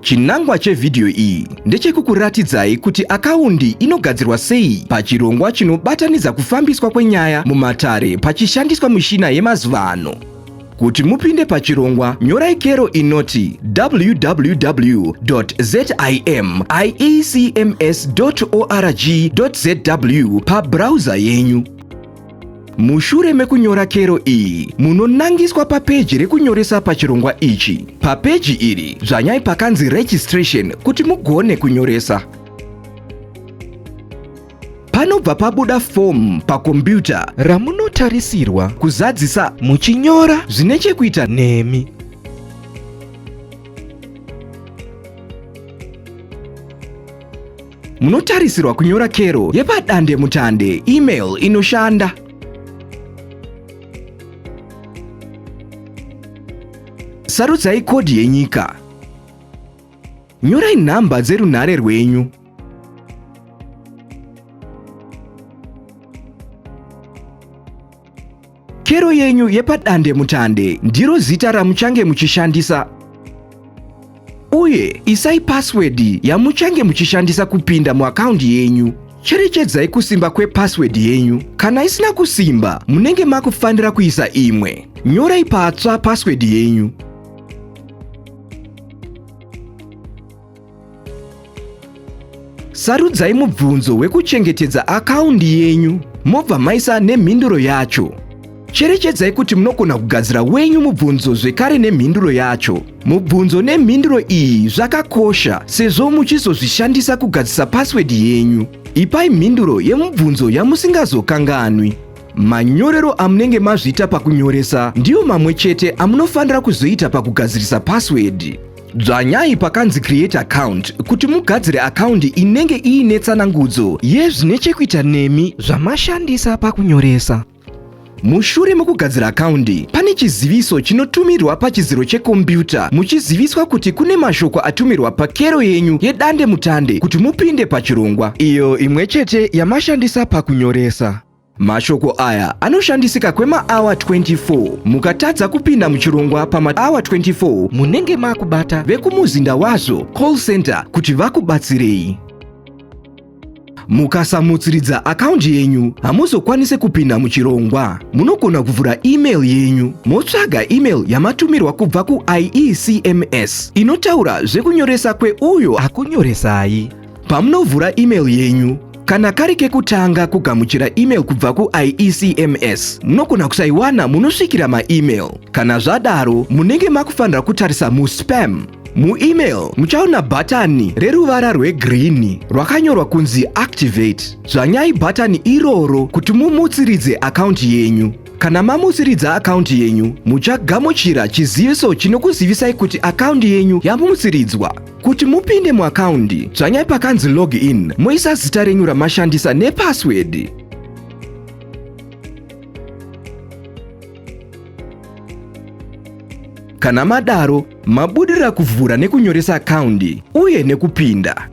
Chinangwa chevidhiyo iyi ndechekukuratidzai kuti akaundi inogadzirwa sei pachirongwa chinobatanidza kufambiswa kwenyaya mumatare pachishandiswa mishina yemazuva ano. Kuti mupinde pachirongwa, nyorai kero inoti www.ziecms.org.zw pabrowser yenyu. Mushure mekunyora kero iyi, munonangiswa papeji rekunyoresa pachirongwa ichi. Papeji iri, zvanyai pakanzi registration kuti mugone kunyoresa. Panobva pabuda fomu pakombiyuta ramunotarisirwa kuzadzisa muchinyora zvine chekuita nemi. Munotarisirwa kunyora kero yepadande mutande email inoshanda. Sarudzai kodhi yenyika. Nyorai nhamba dzerunhare rwenyu. Kero yenyu yepadande mutande ndiro zita ramuchange muchishandisa. Uye isai password yamuchange muchishandisa kupinda muaccount yenyu. Cherechedzai kusimba kwepassword yenyu. Kana isina kusimba, munenge makufanira kuisa imwe. Nyorai patsva password yenyu. Sarudzai mubvunzo wekuchengetedza akaundi yenyu, mobva maisa nemhinduro yacho. Cherechedzai kuti munogona kugadzira wenyu mubvunzo zvekare nemhinduro yacho. Mubvunzo nemhinduro iyi zvakakosha sezvo muchizozvishandisa kugadzisa password yenyu. Ipai mhinduro yemubvunzo yamusingazokanganwi. Manyorero amunenge mazviita pakunyoresa ndiyo mamwe chete amunofanira kuzoita pakugadzirisa password. Dzvanyai pakanzi create account kuti mugadzire akaundi inenge iine tsanangudzo yezvine chekuita nemi zvamashandisa pakunyoresa. Mushure mekugadzira akaundi, pane chiziviso chinotumirwa pachidziro chekombiyuta muchiziviswa kuti kune mashoko atumirwa pakero yenyu yedande mutande kuti mupinde pachirongwa, iyo imwe chete yamashandisa pakunyoresa. Mashoko aya anoshandisika kwema-hour 24. Mukatadza kupinda muchirongwa pama-hour 24, munenge makubata vekumuzinda wazvo call center kuti vakubatsirei. Mukasamutsiridza akaundi yenyu, hamuzokwanise kupinda muchirongwa. Munogona kuvhura email yenyu, motsvaga email yamatumirwa kubva kuIECMS inotaura zvekunyoresa kweuyo akunyoresai. Pamunovhura email yenyu, kana kari kekutanga kugamuchira email kubva kuIECMS, munogona kusaiwana munosvikira maemail. Kana zvadaro, munenge makufanira kutarisa muspam. Muemail muchaona bhatani reruvara rwegirini rwakanyorwa kunzi activate. Zvanyai bhatani iroro kuti mumutsiridze akaundi yenyu. Kana mamutsiridza akaundi yenyu, muchagamuchira chiziviso chinokuzivisai kuti akaundi yenyu yamutsiridzwa. Kuti mupinde muakaundi, zvanyai pakanzi login, moisa zita renyu ramashandisa nepassword. Kana madaro, mabudirira kuvhura nekunyoresa akaundi uye nekupinda.